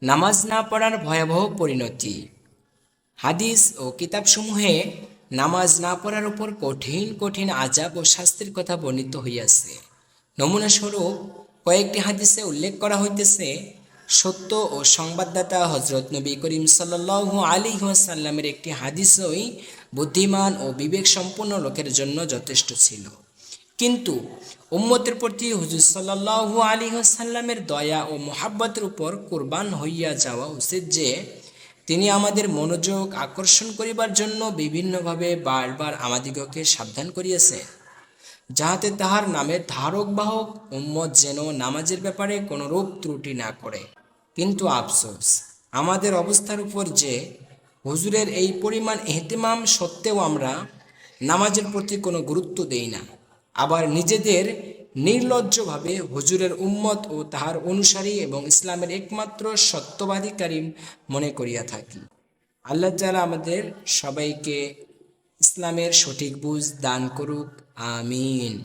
নামাজ না পড়ার ভয়াবহ পরিণতি। হাদিস ও কিতাবসমূহে নামাজ না পড়ার উপর কঠিন কঠিন আযাব ও শাস্তির কথা বর্ণিত হইয়াছে। নমুনাস্বরূপ কয়েকটি হাদিসে উল্লেখ করা হইতেছে, সত্য ও সংবাদদাতা হজরত নবী করিম সাল্লাল্লাহু আলাইহি ওয়াসাল্লামের একটি হাদিসই বুদ্ধিমান ও বিবেক সম্পন্ন লোকের জন্য যথেষ্ট ছিল। কিন্তু উম্মতের প্রতি হুজুর সাল্লাল্লাহু আলাইহি ওয়াসাল্লামের দয়া ও মোহাব্বতের উপর কুরবান হইয়া যাওয়া উচিত যে, তিনি আমাদের মনোযোগ আকর্ষণ করিবার জন্য বিভিন্নভাবে বারবার আমাদিগকে সাবধান করিয়াছেন, যাহাতে তাহার নামের ধারক বাহক উম্মত যেন নামাজের ব্যাপারে কোনরূপ ত্রুটি না করে। কিন্তু আফসোস আমাদের অবস্থার উপর যে, হুজুরের এই পরিমাণ এহতেমাম সত্ত্বেও আমরা নামাজের প্রতি কোনো গুরুত্ব দেই না, আবার নিজেদের নির্লজ্জভাবে হুজুরের উম্মত ও তাহার অনুসারী এবং ইসলামের একমাত্র সত্যবাদীকারী মনে করিয়া থাকি। আল্লাহ তাআলা আমাদের সবাইকে ইসলামের সঠিক বুঝ দান করুক। আমিন।